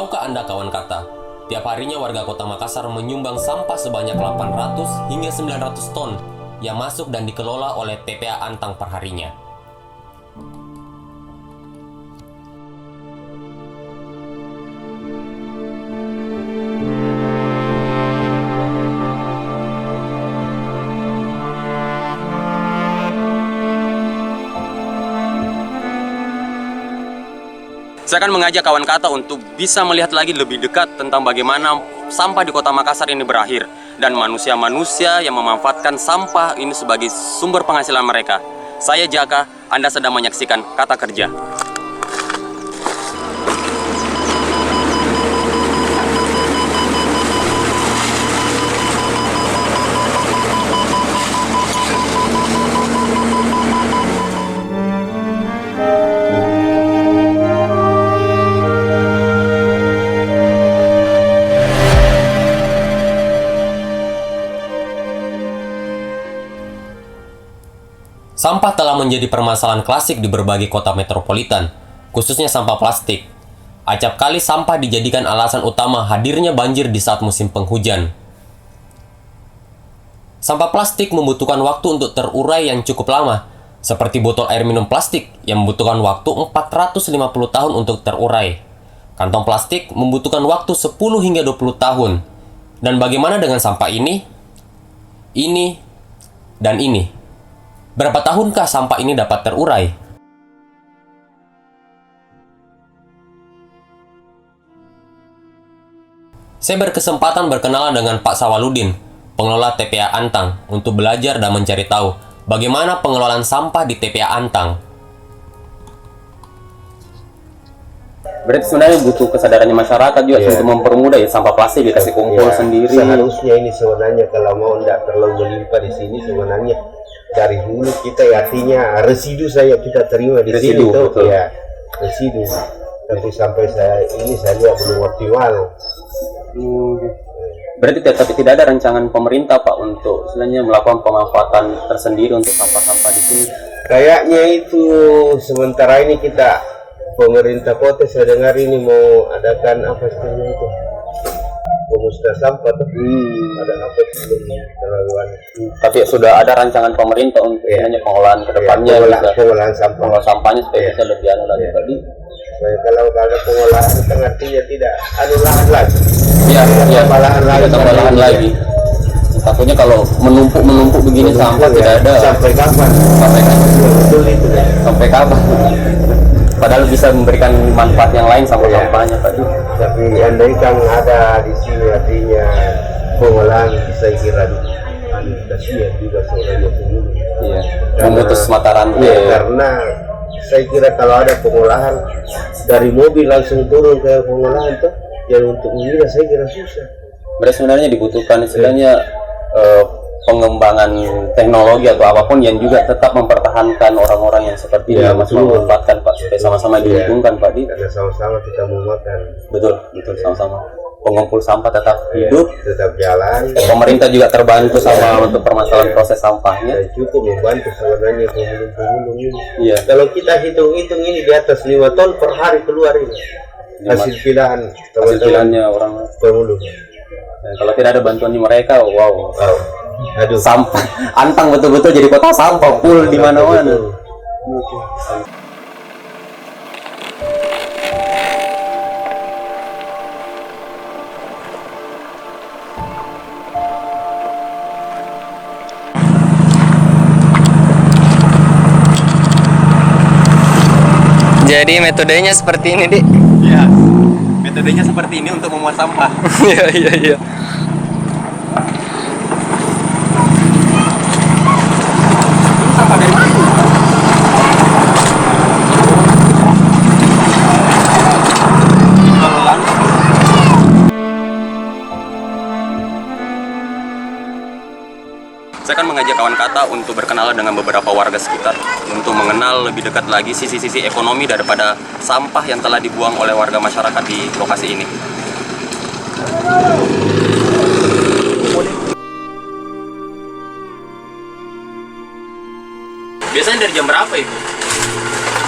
Tahukah Anda kawan kata, tiap harinya warga kota Makassar menyumbang sampah sebanyak 800 hingga 900 ton yang masuk dan dikelola oleh TPA Antang perharinya. Saya akan mengajak kawan kata untuk bisa melihat lagi lebih dekat tentang bagaimana sampah di kota Makassar ini berakhir dan manusia-manusia yang memanfaatkan sampah ini sebagai sumber penghasilan mereka. Saya Jaka, Anda sedang menyaksikan Kata Kerja. Sampah telah menjadi permasalahan klasik di berbagai kota metropolitan, khususnya sampah plastik. Acap kali sampah dijadikan alasan utama hadirnya banjir di saat musim penghujan. Sampah plastik membutuhkan waktu untuk terurai yang cukup lama, seperti botol air minum plastik yang membutuhkan waktu 450 tahun untuk terurai. Kantong plastik membutuhkan waktu 10 hingga 20 tahun. Dan bagaimana dengan sampah ini? Ini, dan ini. Berapa tahunkah sampah ini dapat terurai? Saya berkesempatan berkenalan dengan Pak Sawaludin, pengelola TPA Antang, untuk belajar dan mencari tahu bagaimana pengelolaan sampah di TPA Antang. Berarti sebenarnya butuh kesadarannya masyarakat juga untuk mempermudah ya sampah plastik dikasih kumpul sendiri. Seharusnya ini sebenarnya kalau mau tidak terlalu melimpah di sini sebenarnya dari hulu kita ya, artinya residu saya kita terima di sini tuh ya residu. Tapi sampai saya lihat belum optimal. Berarti tapi tidak ada rancangan pemerintah Pak untuk sebenarnya melakukan pemanfaatan tersendiri untuk sampah-sampah di sini. Kayaknya itu sementara ini kita pemerintah kota saya dengar ini mau adakan apa istilahnya itu pemusnah sampah tuh. Ada apa istilahnya terlaluan. Tapi sudah ada rancangan pemerintah untuk hanya pengolahan kedepannya, pengolahan sampahnya supaya bisa lebih anu lagi tadi. Kalau ada pengolahan kan artinya tidak anu lahan lagi. Iya, tambah lahan lagi. Takutnya kalau menumpuk begini sampah tidak ada. Sampai kapan? Betul itu deh. Sampai kapan? Padahal bisa memberikan manfaat yang lain sampah-sampahnya tadi. Tapi andai kan ada di sini artinya pengolahan bisa kira kasihan juga sebenarnya penghuni. Iya. Memutus mata rantai. Iya, karena saya kira kalau ada pengolahan dari mobil langsung turun ke pengolahan tuh, ya untuk mengira saya kira susah. Berarti sebenarnya dibutuhkan istilahnya pengembangan teknologi atau apapun yang juga tetap mempertahankan orang-orang yang seperti ini masih memanfaatkan Pak supaya sama-sama diuntungkan Pak. Karena sama-sama kita mau makan. Betul sama-sama. Pengumpul sampah tetap hidup, tetap jalan. Pemerintah juga terbantu sama untuk permasalahan proses sampahnya. Dan cukup membantu sebenarnya pemulung-pemulung ini. Iya. Kalau kita hitung-hitung ini di atas 5 ton per hari keluar ini. Hasil pilahannya orang pemulung. Dan kalau tidak ada bantuan di mereka, wow. Aduh. Sampah Antang betul-betul jadi kota sampah full di mana-mana. Jadi metodenya seperti ini, Dik? Iya. Metodenya seperti ini untuk memuat sampah. Iya. Sampah dari mana? Saya akan mengajak kawan kata untuk berkenalan dengan beberapa warga sekitar untuk mengenal lebih dekat lagi sisi-sisi ekonomi daripada sampah yang telah dibuang oleh warga masyarakat di lokasi ini. Biasanya dari jam berapa Ibu?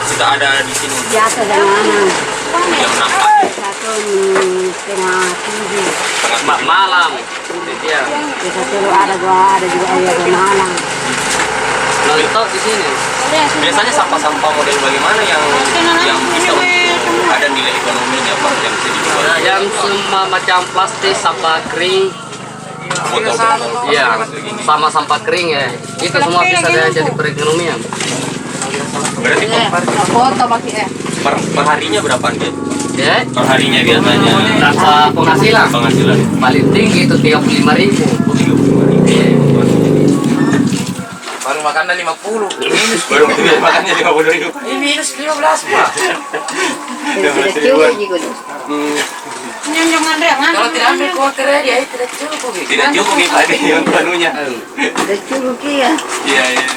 Sudah ada di sini? Biasa dengan Jam 6 pagi. setengah tujuh. Malam. Iya. Bisa selalu ada juga air malam. Lalu tahu di sini. Biasanya sampah-sampah model bagaimana yang bisa untuk ada nilai ekonominya Pak yang bisa dijual? Yang semua macam plastik, sampah kering, botol-botol. Iya, sama sampah kering ya. Itu semua bisa jadi perekonomian. Berarti Foto pakai perharinya berapa nih? Ya, Perharinya biasanya rasa penghasilan paling tinggi itu 35.000. Baru makannya 50. Baru makannya 50.000. Ini minus 15 Pak. Tidak cukup juga. Kalau tidak ambil kuah kredit, ya tidak cukup. Tidak cukup nih Pak ini untuk anunya. Tidak cukup ya. Iya, iya.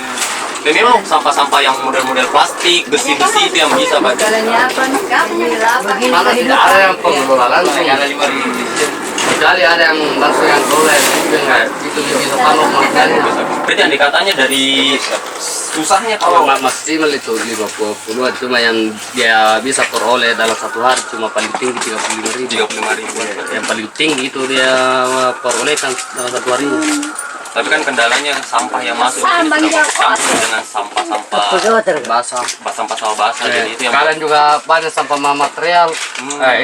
Dan memang sampah-sampah yang model-model plastik, besi-besi itu yang bisa Pak. Caranya apa nih? Begini Mana tidak ada yang pengelola langsung. Ada 5.000. Kecuali ada yang langsung yang kelola itu bisa pamer makanya. Berarti yang dikatanya dari susahnya kalau Maksimal itu 50-an, cuma yang dia bisa peroleh dalam satu hari cuma paling tinggi 35.000. 35.000. Yang paling tinggi itu dia perolehkan dalam satu hari. Tapi kan kendalanya sampah yang masuk ini sudah bercampur dengan sampah-sampah Basah. sampah-sampah basah. Jadi itu yang Kalian juga banyak sampah material.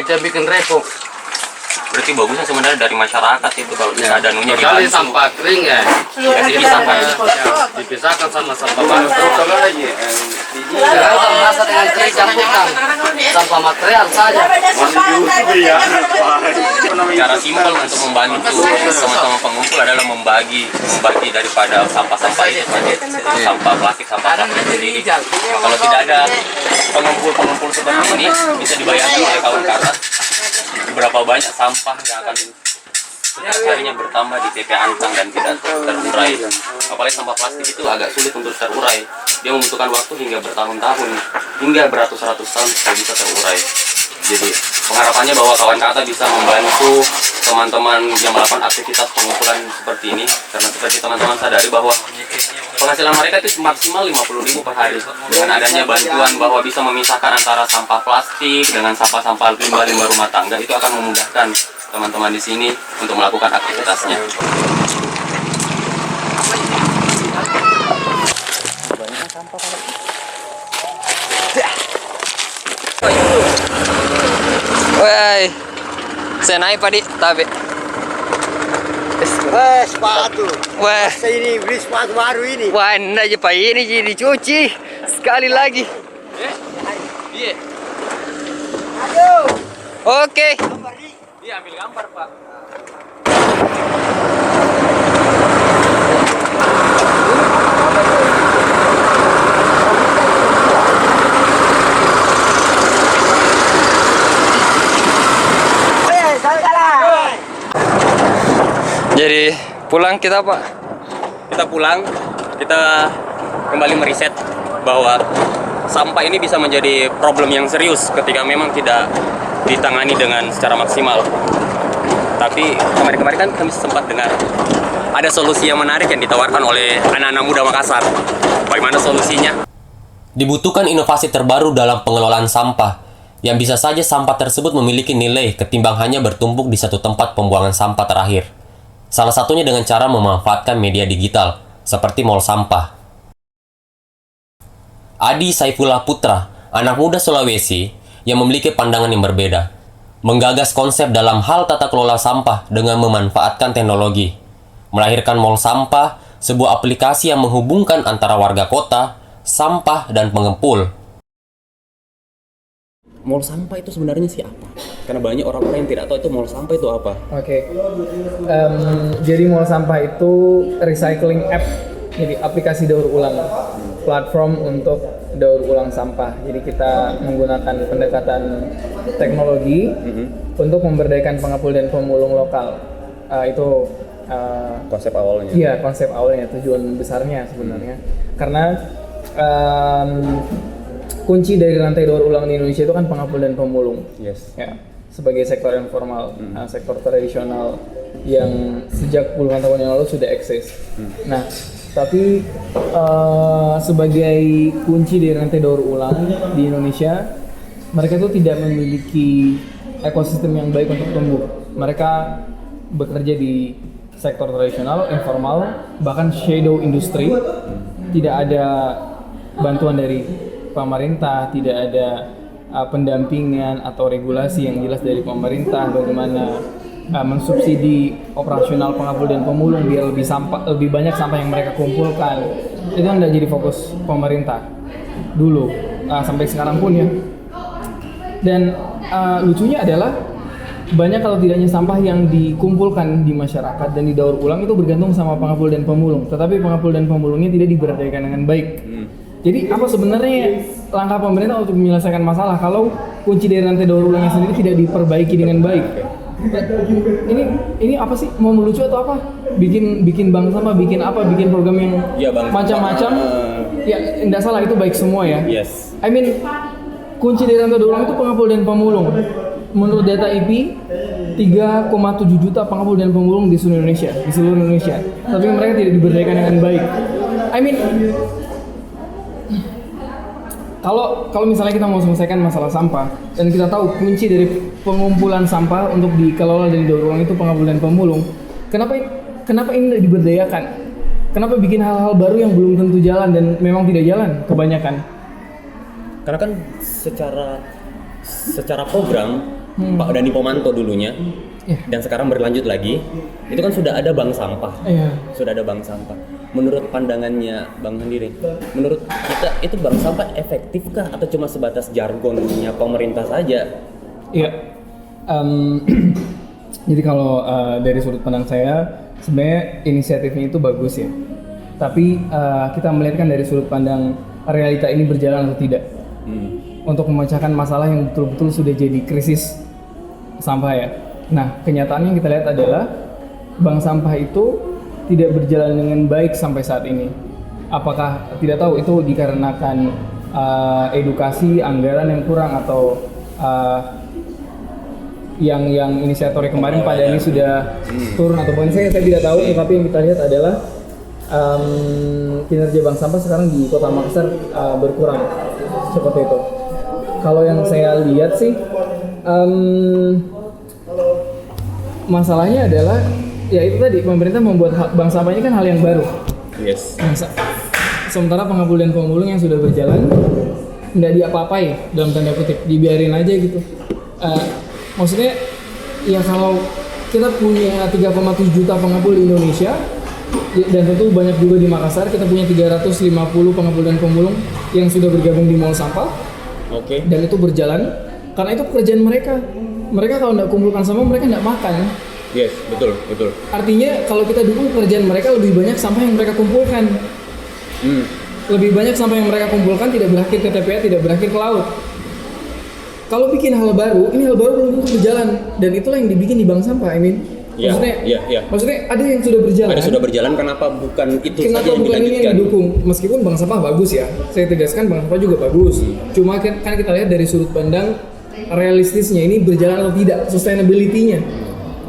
Itu yang bikin repot. berarti bagusnya sebenarnya dari masyarakat itu kalau bisa ada nunya Kecuali dibantu. sampah kering ya. Dipisahkan sama sampah basah. Sekarang sampah basah dengan kering campuran. Sampah material saja. Cara simpel untuk membantu teman-teman pengumpul adalah membagi daripada sampah-sampah itu sampah plastik, sampah plastik sendiri. Nah, kalau tidak ada pengumpul seperti ini, bisa dibayangkan oleh kawan kata berapa banyak sampah yang akan setiap harinya bertambah di TPA Antang dan tidak terurai. Apalagi sampah plastik itu agak sulit untuk terurai. Dia membutuhkan waktu hingga bertahun-tahun, hingga beratus-ratus tahun supaya bisa terurai. Jadi pengharapannya bahwa kawan kata bisa membantu teman-teman yang melakukan aktivitas pengumpulan seperti ini, karena seperti teman-teman sadari bahwa penghasilan mereka itu maksimal 50.000 per hari. Dengan adanya bantuan bahwa bisa memisahkan antara sampah plastik dengan sampah-sampah limbah-limbah rumah tangga, itu akan memudahkan teman-teman di sini untuk melakukan aktivitasnya. Woi, saya naik padi, tapi. Sepatu. Wah, Saya ini beli sepatu baru ini. wah, aja pak ini jadi dicuci sekali lagi. Iya, Oke. iya ambil gambar Pak. Jadi pulang kita pak. Kita pulang, kita kembali meriset bahwa sampah ini bisa menjadi problem yang serius ketika memang tidak ditangani dengan secara maksimal. Tapi kemarin-kemarin kan kami sempat dengar ada solusi yang menarik yang ditawarkan oleh anak-anak muda Makassar. Bagaimana solusinya? Dibutuhkan inovasi terbaru dalam pengelolaan sampah, yang bisa saja sampah tersebut memiliki nilai ketimbang hanya bertumpuk di satu tempat pembuangan sampah terakhir. Salah satunya dengan cara memanfaatkan media digital, seperti mall sampah. Adi Saifullah Putra, anak muda Sulawesi yang memiliki pandangan yang berbeda, menggagas konsep dalam hal tata kelola sampah dengan memanfaatkan teknologi, melahirkan mall sampah, sebuah aplikasi yang menghubungkan antara warga kota, sampah, dan pengepul. Mall sampah itu sebenarnya siapa? Karena banyak orang-orang yang tidak tahu itu mall sampah itu apa. Oke. Jadi mall sampah itu recycling app, jadi aplikasi daur ulang, platform untuk daur ulang sampah. Jadi kita menggunakan pendekatan teknologi untuk memberdayakan pengepul dan pemulung lokal. Itu Konsep awalnya. iya konsep awalnya, tujuan besarnya sebenarnya. Karena kunci dari rantai daur ulang di Indonesia itu kan pengepul dan pemulung. Yes. Ya, sebagai sektor informal, sektor tradisional yang sejak puluhan tahun yang lalu sudah eksis. Nah, tapi sebagai kunci dari rantai daur ulang di Indonesia, mereka itu tidak memiliki ekosistem yang baik untuk tumbuh. Mereka bekerja di sektor tradisional, informal, bahkan shadow industry. Tidak ada bantuan dari pemerintah, tidak ada pendampingan atau regulasi yang jelas dari pemerintah bagaimana mensubsidi operasional pengapul dan pemulung biar lebih banyak sampah yang mereka kumpulkan. Itu tidak jadi fokus pemerintah dulu sampai sekarang pun ya. Dan lucunya adalah banyak kalau tidaknya sampah yang dikumpulkan di masyarakat dan didaur ulang itu bergantung sama pengapul dan pemulung. Tetapi pengapul dan pemulungnya tidak diberdayakan dengan baik. Jadi apa sebenarnya langkah pemerintah untuk menyelesaikan masalah kalau kunci dari rantai daur ulangnya sendiri tidak diperbaiki dengan baik? Ini apa sih? Mau melucu atau apa? Bikin bank sampah, bikin apa? Bikin program yang macam-macam? Ya, enggak salah, itu baik semua ya. Yes. I mean, kunci dari rantai daur ulang itu pengapul dan pemulung. Menurut data IP, 3,7 juta pengapul dan pemulung di seluruh Indonesia. Tapi mereka tidak diberdayakan dengan baik. I mean, kalau misalnya kita mau selesaikan masalah sampah dan kita tahu kunci dari pengumpulan sampah untuk dikelola dan didaur ulang itu pengapul dan pemulung, kenapa ini tidak diberdayakan? Kenapa bikin hal-hal baru yang belum tentu jalan dan memang tidak jalan kebanyakan? Karena kan secara program Pak Dani Pomanto dulunya dan sekarang berlanjut lagi, itu kan sudah ada bank sampah. Sudah ada bank sampah. Menurut pandangannya Bang sendiri, menurut kita itu bank sampah efektifkah atau cuma sebatas jargonnya pemerintah saja? Iya. Jadi kalau dari sudut pandang saya, sebenarnya inisiatifnya itu bagus ya. Tapi kita melihatkan dari sudut pandang realita ini berjalan atau tidak. Untuk memecahkan masalah yang betul-betul sudah jadi krisis sampah ya. Nah, kenyataannya yang kita lihat adalah bank sampah itu tidak berjalan dengan baik sampai saat ini. Apakah tidak tahu itu dikarenakan edukasi, anggaran yang kurang atau yang inisiatornya kemarin Pak Dani sudah turun atau bukan, saya tidak tahu. Tetapi yang kita lihat adalah kinerja bank sampah sekarang di Kota Makassar berkurang seperti itu. Kalau yang saya lihat sih masalahnya adalah ya itu tadi, pemerintah membuat bank sampah ini kan hal yang baru. Yes. Sementara pengapul dan pemulung yang sudah berjalan tidak diapa-apai dalam tanda kutip, dibiarin aja gitu. Maksudnya ya kalau kita punya 3,7 juta pengapul di Indonesia dan tentu banyak juga di Makassar, kita punya 350 pengapul dan pemulung yang sudah bergabung di mall sampah. Oke. Dan itu berjalan karena itu pekerjaan mereka. Mereka kalau nggak kumpulkan sampah, mereka nggak makan. Yes, betul. Artinya kalau kita dukung pekerjaan mereka, lebih banyak sampah yang mereka kumpulkan. Lebih banyak sampah yang mereka kumpulkan tidak berakhir ke TPA, tidak berakhir ke laut. Kalau bikin hal baru, ini hal baru belum tentu berjalan, dan itulah yang dibikin di bank sampah. Maksudnya ada yang sudah berjalan. Ada sudah berjalan, kenapa bukan itu kenapa saja yang bukan ini dilanjutkan? yang didukung? Meskipun bank sampah bagus ya, saya tegaskan bank sampah juga bagus. Cuma kan kita lihat dari sudut pandang realistisnya, ini berjalan atau tidak, sustainability-nya.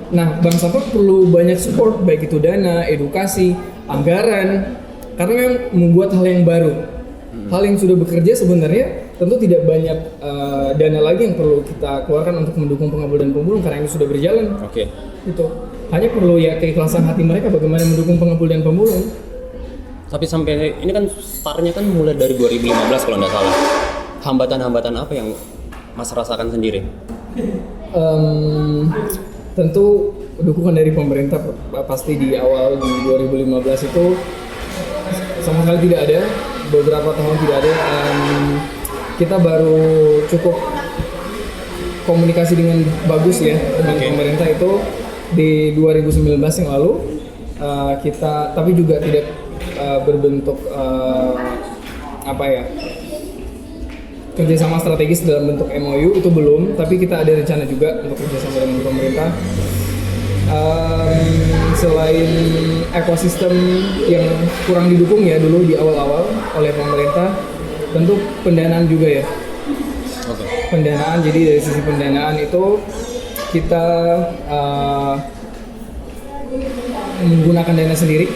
Nah, bank sampah perlu banyak support, baik itu dana, edukasi, anggaran, karena memang membuat hal yang baru. Hal yang sudah bekerja sebenarnya tentu tidak banyak dana lagi yang perlu kita keluarkan untuk mendukung pengapul dan pemulung karena ini sudah berjalan. Oke. Itu hanya perlu ya keikhlasan hati mereka bagaimana mendukung pengapul dan pemulung. Tapi sampai ini kan startnya kan mulai dari 2015 kalau nggak salah. Hambatan-hambatan apa yang Mas rasakan sendiri? Tentu dukungan dari pemerintah pasti di awal di 2015 itu sama sekali tidak ada, beberapa tahun tidak ada. Kita baru cukup komunikasi dengan bagus ya dengan pemerintah itu di 2019 yang lalu. Kita tapi juga tidak berbentuk kerjasama strategis dalam bentuk MOU, itu belum, tapi kita ada rencana juga untuk kerjasama dengan pemerintah. Selain ekosistem yang kurang didukung ya dulu di awal-awal oleh pemerintah, tentu pendanaan juga ya. Pendanaan, jadi dari sisi pendanaan itu kita menggunakan dana sendiri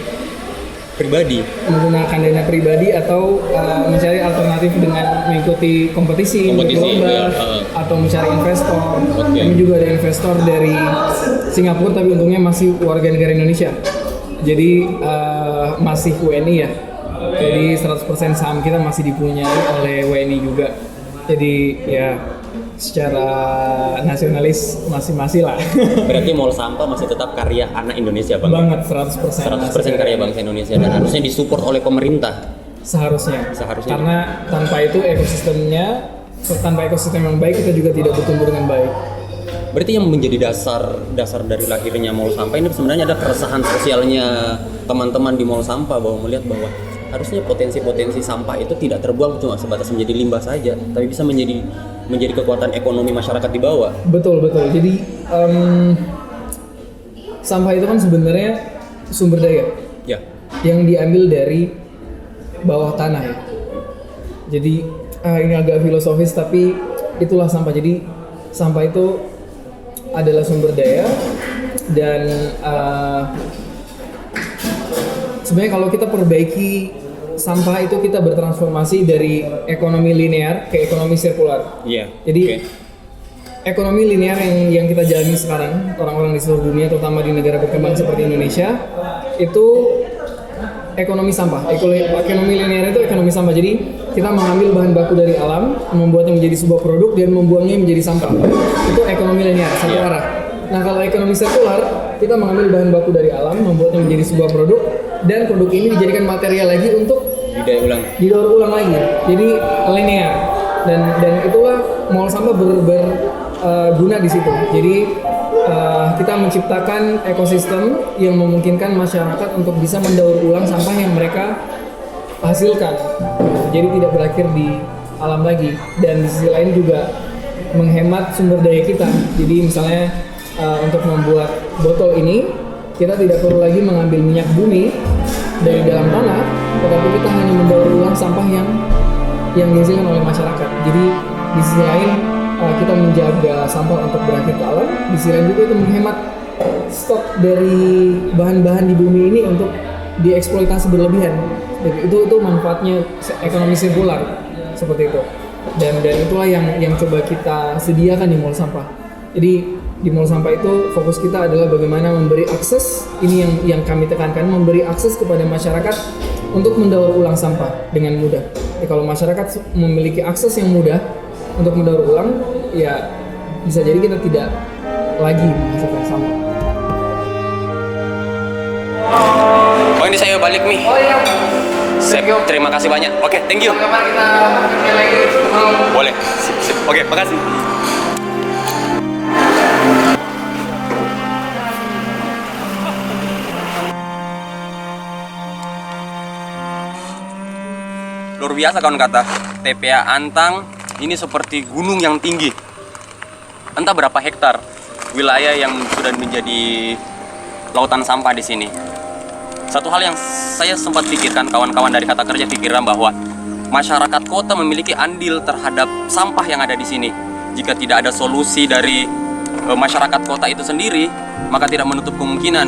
menggunakan dana pribadi atau mencari alternatif dengan mengikuti kompetisi lomba, atau mencari investor. Kami juga ada investor dari Singapura tapi untungnya masih warga negara Indonesia. Jadi masih WNI ya. Jadi 100% saham kita masih dipunyai oleh WNI juga. Jadi ya secara nasionalis masih lah. Berarti mall sampah masih tetap karya anak Indonesia Bang? Banget, 100%. 100% karya bangsa Indonesia dan harusnya disupport oleh pemerintah. Seharusnya. Karena tanpa ekosistem yang baik kita juga tidak bertumbuh dengan baik. Berarti yang menjadi dasar dari lahirnya mall sampah ini sebenarnya ada keresahan sosialnya teman-teman di mall sampah, bahwa melihat bahwa harusnya potensi sampah itu tidak terbuang cuma sebatas menjadi limbah saja, tapi bisa menjadi kekuatan ekonomi masyarakat di bawah. Betul. Jadi sampah itu kan sebenarnya sumber daya yang diambil dari bawah tanah ya. Jadi ini agak filosofis tapi itulah sampah. Jadi sampah itu adalah sumber daya dan sebenarnya kalau kita perbaiki sampah itu kita bertransformasi dari ekonomi linear ke ekonomi sirkular. Jadi ekonomi linear yang kita jalani sekarang, orang-orang di seluruh dunia terutama di negara berkembang seperti Indonesia, itu ekonomi sampah. Ekonomi linear itu ekonomi sampah. Jadi kita mengambil bahan baku dari alam, membuatnya menjadi sebuah produk dan membuangnya menjadi sampah. Itu ekonomi linear, satu arah. Nah, kalau ekonomi sirkular, kita mengambil bahan baku dari alam, membuatnya menjadi sebuah produk, dan produk ini dijadikan material lagi untuk didaur ulang lagi. Jadi linear. Dan itulah mall sampah berguna di situ. Jadi kita menciptakan ekosistem yang memungkinkan masyarakat untuk bisa mendaur ulang sampah yang mereka hasilkan. Jadi tidak berakhir di alam lagi. Dan di sisi lain juga menghemat sumber daya kita. Jadi misalnya untuk membuat botol ini kita tidak perlu lagi mengambil minyak bumi dari dalam tanah, tetapi kita hanya mendaur ulang sampah yang dihasilkan oleh masyarakat. Jadi di sisi lain kita menjaga sampah untuk berakhir ke alam, di sisi lain juga itu menghemat stok dari bahan-bahan di bumi ini untuk dieksploitasi berlebihan. Itu manfaatnya ekonomi sirkular seperti itu. Dan itulah yang coba kita sediakan di mall sampah. Jadi di mall sampah itu fokus kita adalah bagaimana memberi akses, ini yang kami tekankan, memberi akses kepada masyarakat untuk mendaur ulang sampah dengan mudah. Jadi kalau masyarakat memiliki akses yang mudah untuk mendaur ulang, ya bisa jadi kita tidak lagi menghasilkan sampah. Oh, ini saya balik nih. Oh iya. Sip, terima kasih banyak. Oke, thank you. Kapan kita pakai lagi? Boleh. Sip. Oke, makasih. Luar biasa kawan kata, TPA Antang ini seperti gunung yang tinggi. Entah berapa hektar wilayah yang sudah menjadi lautan sampah di sini. Satu hal yang saya sempat pikirkan, kawan-kawan dari Kata Kerja pikiran, bahwa masyarakat kota memiliki andil terhadap sampah yang ada di sini. Jika tidak ada solusi dari masyarakat kota itu sendiri, maka tidak menutup kemungkinan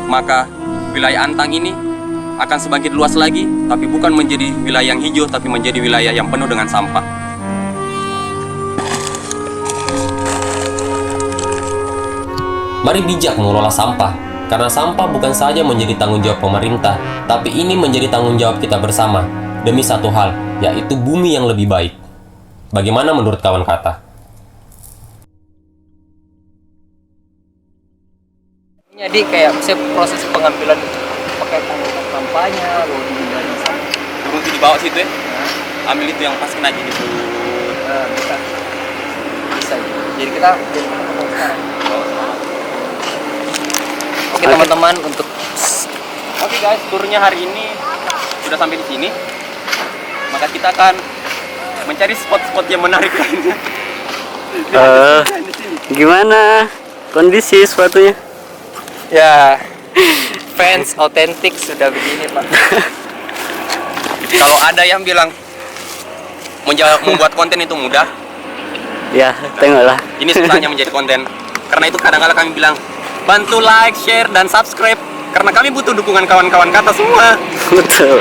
maka wilayah Antang ini akan semakin luas lagi, tapi bukan menjadi wilayah yang hijau, tapi menjadi wilayah yang penuh dengan sampah. Mari bijak mengelola sampah, karena sampah bukan saja menjadi tanggung jawab pemerintah, tapi ini menjadi tanggung jawab kita bersama, demi satu hal, yaitu bumi yang lebih baik. Bagaimana menurut kawan Kata? Jadi kayak proses pengambilan pakai kampanye, lalu Turun di bawah situ ya, ambil itu yang pas kena gini tuh. bisa. Jadi kita sekarang. Oke teman-teman, Oke guys, turnya hari ini sudah sampai di sini. Maka kita akan mencari spot-spot yang menarik lainnya. Gimana kondisi sepatunya? ya fans autentik sudah begini Pak. Kalau ada yang bilang membuat konten itu mudah, Ya, tengoklah. ini susahnya menjadi konten. Karena itu kadang-kadang kami bilang, bantu like, share, dan subscribe Karena kami butuh dukungan kawan-kawan kata semua. Betul.